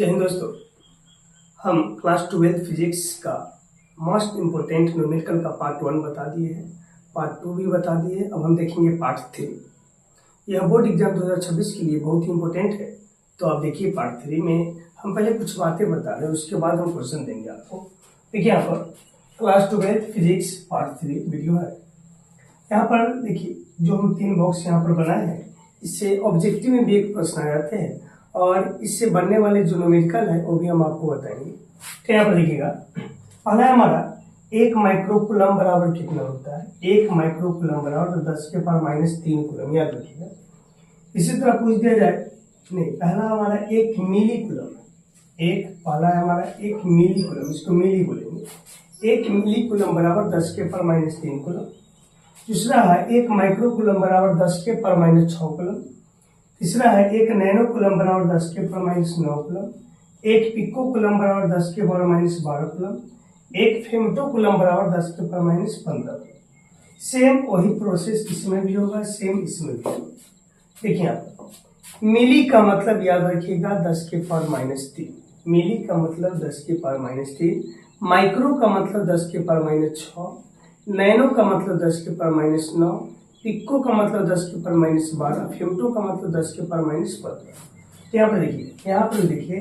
जय हिंद दोस्तों। हम क्लास 12 फिजिक्स का मोस्ट इम्पोर्टेंट न्यूमेरिकल का पार्ट 1 बता दिए हैं, पार्ट 2 भी बता दिए। अब हम देखेंगे पार्ट 3। यह बोर्ड एग्जाम 2026 के लिए बहुत ही इम्पोर्टेंट है। तो आप देखिए पार्ट 3 में हम पहले कुछ बातें बता रहे हैं, उसके बाद हम क्वेश्चन देंगे आपको। देखिए यहाँ पर क्लास 12 फिजिक्स पार्ट 3 वीडियो है। यहाँ पर देखिए जो हम 3 बॉक्स यहाँ पर बनाए हैं, इससे ऑब्जेक्टिव में भी एक प्रश्न आ जाते हैं और इससे बनने वाले जो न्यूमेरिकल है वो भी हम आपको बताएंगे। तो यहाँ पर देखिएगा, पहला है हमारा 1 माइक्रोकूलम बराबर कितना होता है। 1 माइक्रोकूलम बराबर 10 के पावर -3 कूलम, याद रखिएगा। इसी तरह पूछ दिया जाए, नहीं पहला हमारा 1 मिली कूलम है। पहला है हमारा 1 मिली कूलम, इसको मिली बोलेंगे। 1 मिली कूलम बराबर 10 के पावर -3 कूलम। दूसरा है 1 माइक्रोकूलम बराबर 10 के पावर -6 कूलम। तीसरा है 1 नैनो कूलम बराबर 10 के पावर -9 कूलम। 1 पिको कूलम बराबर 10 के पावर -12 कूलम। 1 फेमटो कूलम बराबर 10 के पावर -15। सेम वही प्रोसेस इसमें भी होगा, सेम इसमें भी होगा। देखिए आप मिली का मतलब याद रखिएगा 10 के पावर -3। मिली का मतलब 10 के पावर -3। माइक्रो का मतलब 10 के पावर -6। नैनो का मतलब 10 के पावर -9। पिको का मतलब 10 के पावर -12। फेमटो का मतलब 10 के पावर -15। यहाँ पर देखिए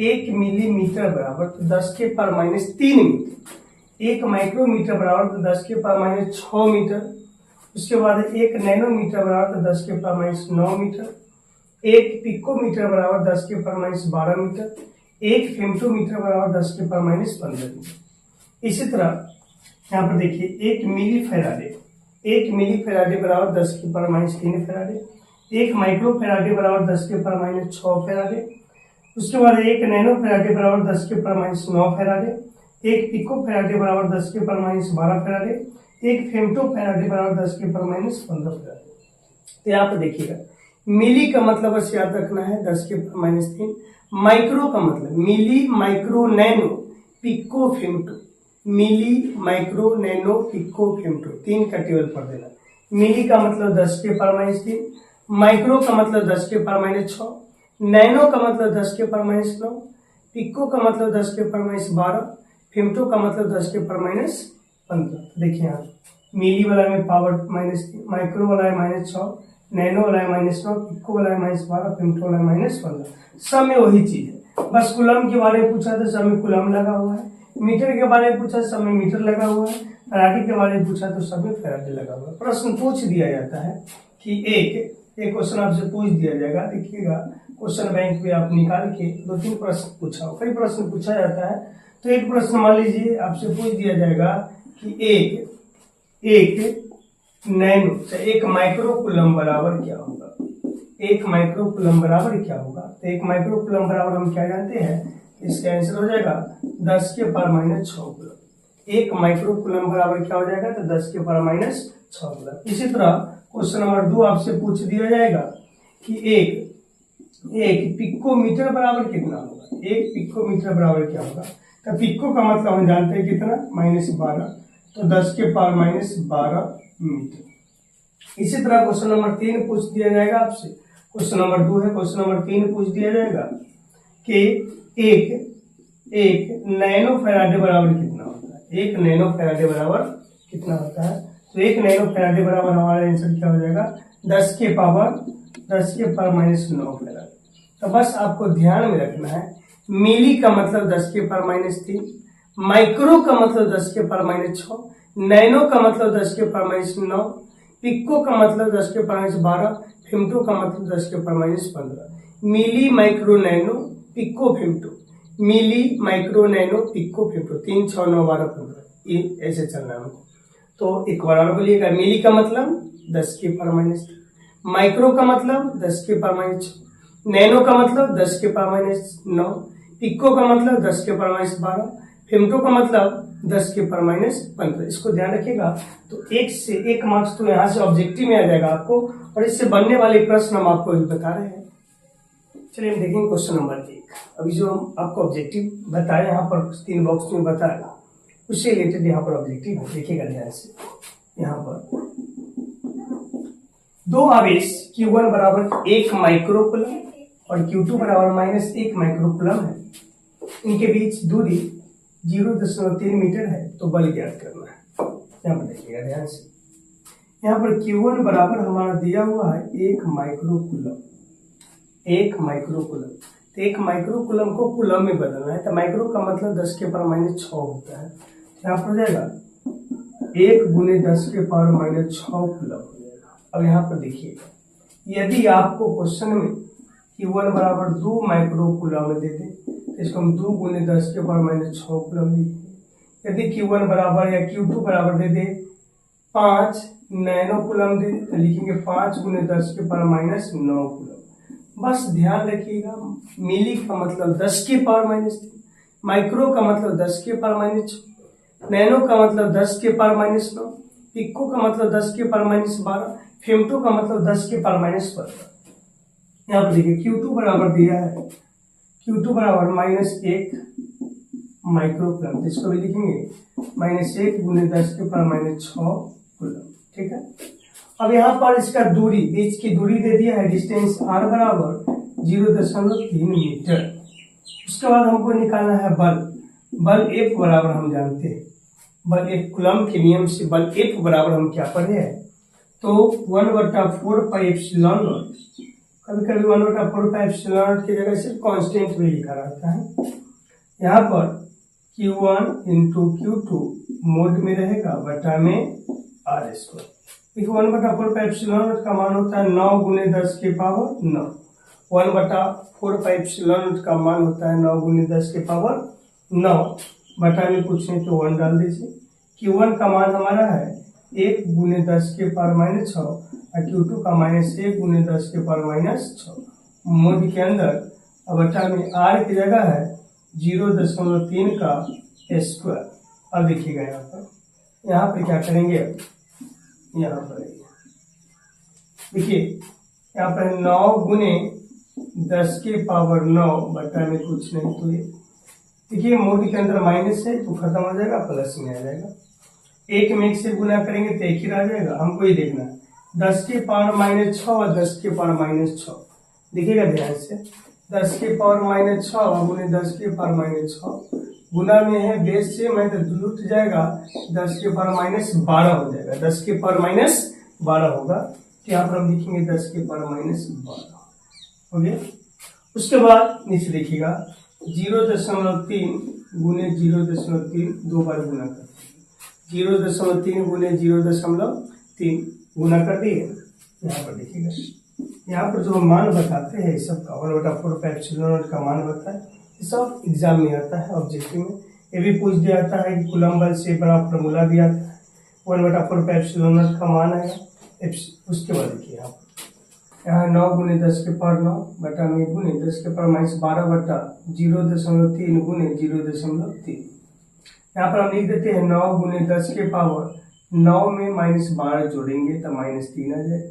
1 मिलीमीटर बराबर 10 के पावर -3 मीटर। 1 माइक्रोमीटर बराबर 10 के पावर -6 मीटर। उसके बाद 1 नैनोमीटर बराबर 10 के पावर -9 मीटर। 1 पिकोमीटर बराबर 10 के पावर -12 मीटर। 1 फेमटोमीटर बराबर 10 के पावर -15 मीटर। इसी तरह यहाँ पर देखिए 1 मिली फैराडे। 1 मिली फैराडे बराबर 10 के पावर -3 फैराडे। 1 माइक्रो फैराडे बराबर 10 के पावर -6 फैराडे। उसके बाद 1 नैनो फैराडे बराबर 10 के पावर -9 फैराडे। 1 पिको फैराडे बराबर 10 के पावर -12 फैराडे। 1 फेमटो फैराडे बराबर 10 के पावर -15 फैराडे। तो यहाँ पर देखिएगा मिली का मतलब बस याद रखना है 10 के पावर -3। माइक्रो का मतलब मिली, माइक्रो, नैनो, पिको, फेमटो। मिली, माइक्रो, नैनो, पिको, फेमटो, 3 का टेबल पढ़ देना। मिली का मतलब 10 के पावर -3। माइक्रो का मतलब 10 के पावर -6। नैनो का मतलब 10 के पावर -9। पिको का मतलब 10 के पावर -12। फेमटो का मतलब 10 के पावर -15। देखिए यहाँ मिली वाला में पावर -3, माइक्रो वाला है -6, नैनो वाला है -9, पिको वाला है -12, फेमटो वाला है -15। सब में वही चीज है, बस कूलम के बारे में पूछा तो सब में कूलम लगा हुआ है। मीटर के बारे में पूछा सब में मीटर लगा हुआ है। फैराडे के बारे में पूछा तो सब में फैराडे लगा हुआ है। प्रश्न पूछ दिया जाता है कि एक क्वेश्चन आपसे पूछ दिया जाएगा। देखिएगा क्वेश्चन बैंक में आप निकाल के 2-3 प्रश्न पूछा हो, कई प्रश्न पूछा जाता है। तो एक प्रश्न मान लीजिए आपसे पूछ दिया जाएगा कि एक नैनो 1 माइक्रोकूलम बराबर क्या होगा। 1 माइक्रोकूलम बराबर क्या होगा। तो 1 माइक्रोकूलम बराबर हम क्या जानते हैं, इसका आंसर हो जाएगा 10 के पावर -6 कूलम। 1 माइक्रोकूलम बराबर क्या हो जाएगा, तो 10 के पावर -6 कूलम। इसी तरह क्वेश्चन नंबर 2 आपसे पूछ दिया जाएगा कि एक पिकोमीटर बराबर कितना होगा। 1 पिकोमीटर बराबर क्या होगा। तो पिको का मतलब हम जानते हैं कितना, -12, तो 10 के पावर -12 मीटर। इसी तरह क्वेश्चन नंबर 3 पूछ दिया जाएगा आपसे। क्वेश्चन नंबर 2 है, क्वेश्चन नंबर 3 पूछ दिया जाएगा कि एक नैनो फैराडे बराबर कितना होता है। 1 नैनो फैराडे बराबर कितना होता है। तो 1 नैनो फैराडे बराबर हमारा आंसर क्या हो जाएगा, 10 के पावर -9 फैराडे। तो बस आपको ध्यान में रखना है मिली का मतलब 10 के पावर -3, माइक्रो का मतलब 10 के पावर -6, नैनो का मतलब 10 के पावर -9, पिको का मतलब 10 के पावर -12, फेमटो का मतलब 10 के पावर -15। मिली, माइक्रो, नैनो, पिको, फेमटो। मिली, माइक्रो, नैनो, पिको, फेमटो, 3, 6, 9, 12, 15, ये ऐसे चलना है हमको। तो एक बार और बोलिएगा, मिली का मतलब 10 के पावर -3, माइक्रो का मतलब 10 के पावर -6, नैनो का मतलब 10 के पावर -9, पिको का मतलब 10 के पावर -12, फेमटो का मतलब 10 के पावर -15। इसको ध्यान रखिएगा। तो 1 से 1 मार्क्स तो यहाँ से ऑब्जेक्टिव में आ जाएगा आपको, और इससे बनने वाले प्रश्न हम आपको बता रहे हैं। चलिए हम देखेंगे क्वेश्चन नंबर 1। अभी जो हम आपको ऑब्जेक्टिव बताए यहाँ पर 3 बॉक्स में बताया, उससे रिलेटेड यहाँ पर ऑब्जेक्टिव है। देखिएगा ध्यान से, यहाँ पर 2 आवेश Q1 बराबर 1 माइक्रोकूलम और Q2 बराबर -1 माइक्रोकूलम है। इनके बीच दूरी 0.3 मीटर है, तो बल ज्ञात करना है। यहाँ पर देखिएगा ध्यान से, यहाँ पर Q1 बराबर हमारा दिया हुआ है 1 माइक्रोकूलम। 1 माइक्रोकूलम, तो 1 माइक्रोकूलम को कूलम में बदलना है, तो माइक्रो का मतलब 10⁻⁻6 होता है। यहाँ पर जाएगा 1 गुने 10⁻⁻6 कूलम हो जाएगा। अब यहाँ पर देखिएगा, यदि आपको क्वेश्चन में Q1 बराबर 2 माइक्रोकूलम दे दे, तो इसको हम 2 गुने 10⁻�6 कूलम लिखेंगे। यदि Q1 बराबर या Q2 बराबर दे दे 5 नैनो कूलम दे, तो लिखेंगे 5 गुने 10⁻⁹ कूलम। बस ध्यान रखिएगा, मिली का मतलब 10⁻⁻3, माइक्रो का मतलब 10⁻⁻6, नैनो का मतलब 10⁻⁹, पिको का मतलब 10⁻12, फेमटो का मतलब 10⁻15। यहाँ पर देखिए Q2 बराबर दिया है, Q2 बराबर -1 माइक्रोकूलम, तो इसको भी लिखेंगे -1 गुने 10⁻⁶ कूलम। ठीक है। अब यहाँ पर इसका दूरी, बीच की दूरी दे दिया है, डिस्टेंस r बराबर 0.3 मीटर। उसके बाद हमको निकालना है बल। बल F बराबर हम जानते हैं, बल F कूलम के नियम से बल F बराबर हम क्या पढ़े हैं, तो 1/4πε0। कभी कभी 1/4πε0 की जगह सिर्फ कांस्टेंट में लिखा रहता है। यहाँ पर Q1 इंटू Q2 मोड में रहेगा, बटा में r²। देखिए 1/4πε0 का मान होता है 9 गुने 10⁻9। 1/4πε0 का मान होता है 9 गुने 10⁻9, बटा में कुछ नहीं तो 1 डाल दीजिए। Q1 का मान हमारा है 1 गुने 10⁻⁶ और Q2 का -1 गुने 10⁻⁻6। मोड के अंदर बटा में r की जगह है 0.3 का स्क्वायर। अब देखिएगा यहाँ पर क्या करेंगे, यहाँ पर देखिए यहाँ पर 9 गुने 10⁻9 बटा में कुछ नहीं तो ये देखिए मोड के अंदर माइनस है तो खत्म हो जाएगा, प्लस में आ जाएगा। एक में एक से गुना करेंगे तो एक ही रह जाएगा, हमको ये देखना है 10⁻⁻6 और 10⁻�6। देखिएगा ध्यान से, 10⁻⁻6 गुने 10⁻⁻6 गुना में है बेस से, मैं तो लुट जाएगा 10⁻⁻12 हो जाएगा, 10⁻⁻12 होगा। तो यहाँ पर हम लिखेंगे 10⁻⁻12 हो गया। उसके बाद नीचे देखिएगा 0.3 गुने 0.3 दो बार गुना कर, 0.3 गुने 0.3 गुना कर दिए। यहाँ पर देखिएगा, यहाँ पर जो मान बताते हैं सबका 1/4πε0 का मान बताता है, सब एग्जाम में आता है, ऑब्जेक्टिव में ये भी पूछ दिया जाता है कि कूलम बल से बड़ा फॉर्मूला भी आता है, 1/4πε0 का मान है। उसके बाद देखिए यहाँ 9 गुने 10⁻9 बटा में गुने 10⁻12 बटा 0.3 गुने 0.3। यहाँ पर हम लिख देते हैं 9 गुने 10⁻9 में -12 जोड़ेंगे तो -3 आ जाएगा,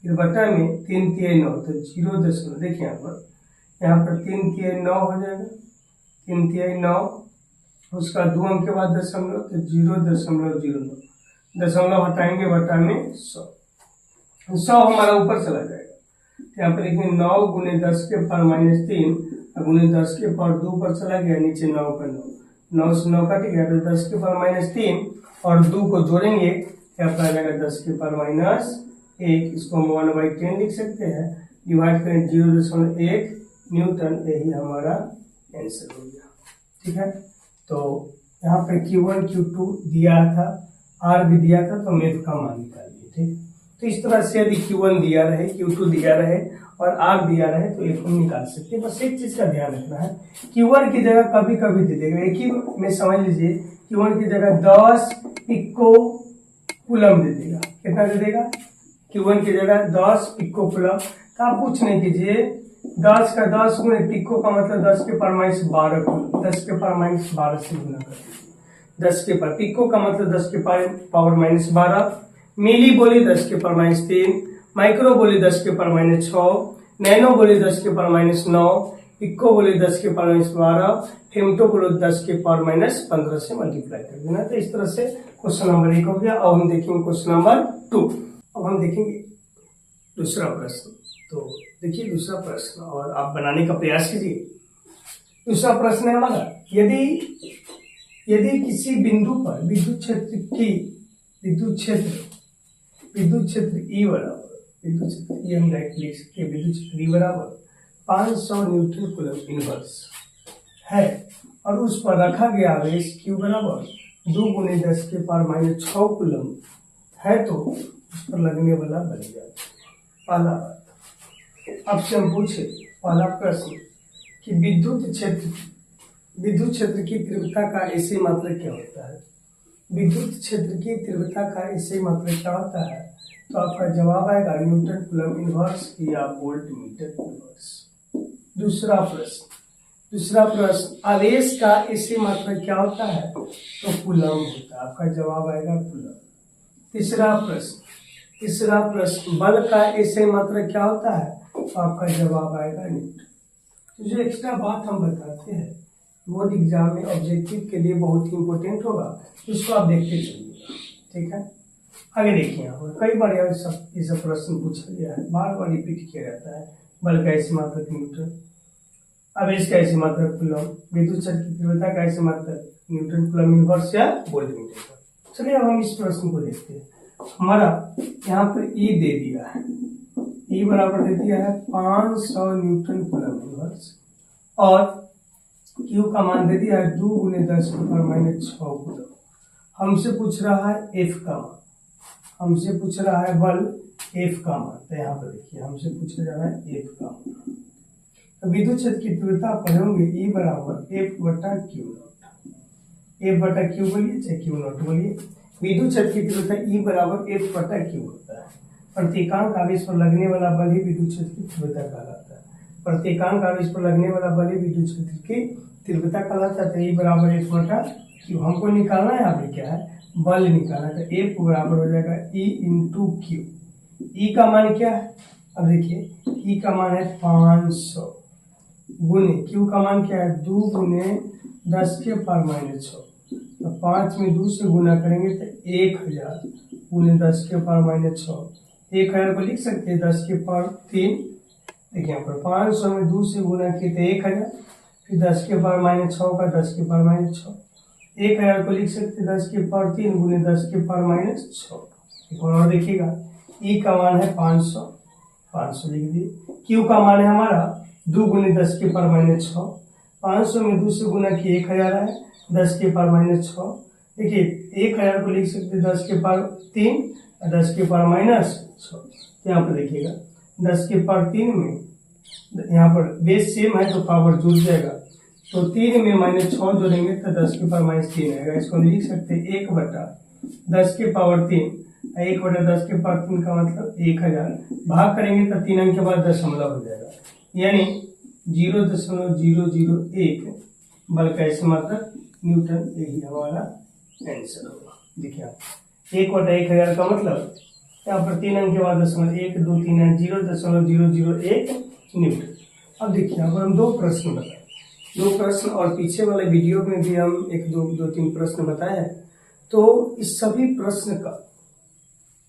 फिर बटा में 3 तिहाई 9 तो 0. देखिए यहाँ पर 3 तिहाई 9 हो जाएगा, 3 तिहाई 9, उसका 2 अंक के बाद दशमलव तो 0.09, दशमलव हटाएंगे बटा में 100 हमारा ऊपर चला जाएगा। यहाँ पर लिखेंगे 9 गुने 10⁻3 गुने 10⁻2 पर चला गया, नीचे 9 का 9 से 9 कट गया तो 10⁻3 और 2 को जोड़ेंगे क्या आ जाएगा 10⁻1। इसको हम 1/10 लिख सकते हैं, डिवाइड करें 0.1 न्यूटन, यही हमारा आंसर हो गया। ठीक है, तो यहाँ पर Q1 Q2 दिया था, R भी दिया था, तो मेथ का मान निकालिए। ठीक, तो इस तरह से यदि Q1 दिया रहे, Q2 दिया रहे और R दिया रहे तो एक हम निकाल सकते हैं। बस एक चीज का ध्यान रखना है, Q1 की जगह कभी कभी दे देगा, एक ही में समझ लीजिए Q1 की जगह 10 पिको कूलम दे देगा। कितना दे देगा? Q1 की जगह 10 पिको कूलम। तो आप कुछ नहीं कीजिए, 10 का 10 गुणे पिको का मतलब 10⁻12 10⁻12 से गुना कर दीजिए। 10 के पर पिको का मतलब 10⁻12, मिली बोली 10⁻3, माइक्रो बोली 10⁻6, नैनो बोली 10⁻9, पिको बोली 10⁻12, फेमटो बोली 10⁻15 से मल्टीप्लाई कर देना। तो इस तरह से क्वेश्चन नंबर 1 हो गया। अब हम देखेंगे क्वेश्चन नंबर 2। अब हम देखेंगे दूसरा प्रश्न। तो देखिए दूसरा प्रश्न और आप बनाने का प्रयास कीजिए। दूसरा प्रश्न है हमारा, यदि किसी बिंदु पर विद्युत क्षेत्र E बराबर, विद्युत क्षेत्र E हम डायरेक्ट लिख सकते हैं, विद्युत क्षेत्र E बराबर 500 न्यूटन कूलम इनवर्स है और उस पर रखा गया आवेश Q बराबर 2 × 10⁻⁶ कूलम है, तो उस पर लगने वाला बल ज्ञात। पहला बात आपसे हम पूछे, पहला प्रश्न कि विद्युत क्षेत्र की तीव्रता का ऐसे मात्रक क्या होता है। विद्युत क्षेत्र की तीव्रता का ऐसे मात्रक क्या होता है, तो आपका जवाब आएगा न्यूटन कूलम इनवर्स या वोल्ट मीटर इनवर्स। दूसरा प्रश्न आवेश का ऐसे मात्रक क्या होता है, तो कूलम होता है, आपका जवाब आएगा कूलम। तीसरा प्रश्न बल का ऐसे मात्रक क्या होता है, तो आपका जवाब आएगा न्यूटन। तो जो एक्स्ट्रा बात हम बताते हैं बोर्ड एग्जाम में ऑब्जेक्टिव के लिए बहुत ही इंपॉर्टेंट होगा, उसको आप देखते चलिएगा, ठीक है। आगे देखिए, यहाँ पर कई बार ये सब प्रश्न पूछा गया है, बार बार रिपीट किया जाता है। बल का ऐसे मात्रक न्यूटन, आवेश का ऐसे मात्रक कूलम, विद्युत क्षेत्र की तीव्रता का ऐसे मात्रक न्यूटन कूलम इनवर्स या वोल्ट मीटर। चलिए अब हम इस प्रश्न को देखते हैं। हमारा यहाँ पर E दे दिया है, E बराबर दे दिया है 500 न्यूटन कूलम इनवर्स और Q का मान दे दिया है 2 × 10⁻⁶ कूलम। हमसे पूछ रहा है F का मान, हमसे पूछ रहा है बल F का मान। तो यहाँ पर देखिए हमसे पूछा जा रहा है F का मान। तो विद्युत क्षेत्र की तीव्रता पढ़ेंगे E बराबर F/Q0। F/Q बोलिए चाहे Q0 बोलिए, विद्युत क्षेत्र की तीव्रता E बराबर F/Q होता है। प्रत्येकांक आवेश पर लगने वाला बल ही विद्युत क्षेत्र की तीव्रता कहलाता है। प्रत्येकांक आवेश पर लगने वाला बल ही विद्युत क्षेत्र की तीव्रता कहलाता है। तो E बराबर F/Q हमको निकालना है, यहाँ पे क्या है, बल निकालना है। तो F बराबर हो जाएगा E × Q। E का मान क्या है, अब देखिए E का मान है 500 गुने Q का मान क्या है 2 × 10⁻⁶। तो 5 में 2 से गुना करेंगे तो 1000 × 10⁻⁶। 1000 को लिख सकते हैं 10⁻3। देखिए यहाँ पर 500 में 2 से गुना किए तो 1000, फिर 10⁻⁶ का 10⁻⁶। 1000 को लिख सकते 10⁻3 × 10⁻⁶। और देखिएगा E का मान है 500 लिख दिए। Q का मान है हमारा 2 × 10⁻⁶। 500 में 2 से गुना किए 1000 है 10⁻⁶। देखिए 1000 को लिख सकते 10⁻3 और 10⁻⁶। यहाँ पर देखिएगा 10⁻3 में यहाँ पर बेस सेम है तो पावर जुड़ जाएगा, तो 3 में -6 जोड़ेंगे तो 10⁻³ आएगा। इसको लिख सकते 1/10⁻3। 1/10⁻3 का मतलब 1000, भाग करेंगे तो 3 अंक के बाद दशमलव हो जाएगा, यानी 0.001 बल का ऐसे मात्रक न्यूटन। यही हमारा आंसर होगा। देखिए आप 1/1000 का मतलब यहाँ पर 3 अंक के बाद दशमलव 1 2 3 है 0.001 न्यूटन। अब देखिए यहाँ पर हम 2 प्रश्न बताए, 2 प्रश्न और पीछे वाले वीडियो में भी हम 2-3 प्रश्न बताए हैं। तो इस सभी प्रश्न का,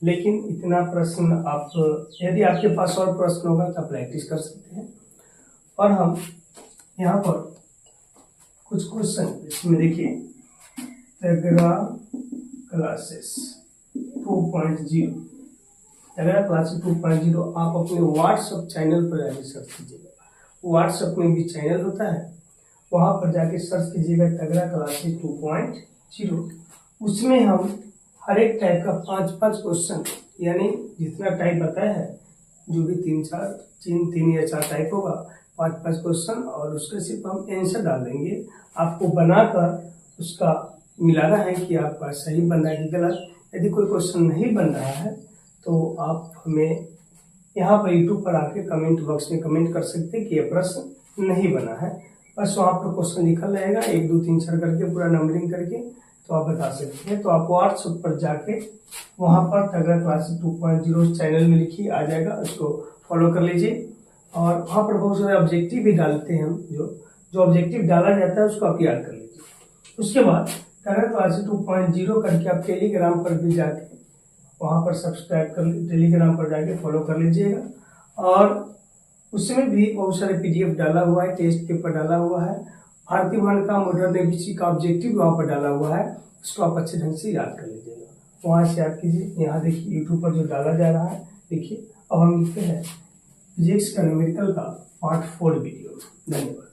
लेकिन इतना प्रश्न आप, यदि आपके पास और प्रश्न होगा तो आप प्रैक्टिस कर सकते हैं। और हम यहाँ पर कुछ क्वेश्चन इसमें देखिए, तगड़ा क्लासेस 2.0, तगड़ा क्लासेस 2.0 आप अपने व्हाट्सएप चैनल पर जाके सर्च कीजिएगा। व्हाट्सएप में भी चैनल होता है, वहाँ पर जाके सर्च कीजिएगा तगड़ा क्लासेस 2.0। उसमें हम हर एक टाइप का 5-5 क्वेश्चन, यानी जितना टाइप बताया है, जो भी 3 या 4 टाइप होगा, 5-5 क्वेश्चन, और उसके सिर्फ हम आंसर डाल देंगे। आपको बनाकर उसका मिलाना है कि आपका सही बन रहा है कि गलत। यदि कोई क्वेश्चन नहीं बन रहा है तो आप हमें यहाँ पर यूट्यूब पर आके कमेंट बॉक्स में कमेंट कर सकते हैं कि यह प्रश्न नहीं बना है। बस वहाँ पर क्वेश्चन लिखा रहेगा 1 2 3 4 करके, पूरा नंबरिंग करके, तो आप बता सकते हैं। तो आप व्हाट्सएप पर जाके वहाँ पर तगड़ा क्लासेस 2.0 चैनल में लिखिए, आ जाएगा, उसको फॉलो कर लीजिए। और वहाँ पर बहुत सारे ऑब्जेक्टिव भी डालते हैं हम, जो ऑब्जेक्टिव डाला जाता है उसको आप याद कर लीजिए। उसके बाद तगड़ा क्लासेस 2.0 करके आप टेलीग्राम पर भी जाके वहाँ पर सब्सक्राइब कर, टेलीग्राम पर जाके फॉलो कर लीजिएगा। और उसमें भी बहुत सारे PDF डाला हुआ है, टेस्ट पेपर डाला हुआ है, भारतीय वन का मॉडर्न एबीसी का ऑब्जेक्टिव वहाँ पर डाला हुआ है, उसको आप अच्छे ढंग से याद कर लीजिएगा, वहाँ से याद कीजिए। यहाँ देखिए यूट्यूब पर जो डाला जा रहा है, देखिए अब हम लिखते हैं फिजिक्स का न्यूमेरिकल का पार्ट 4 वीडियो। धन्यवाद।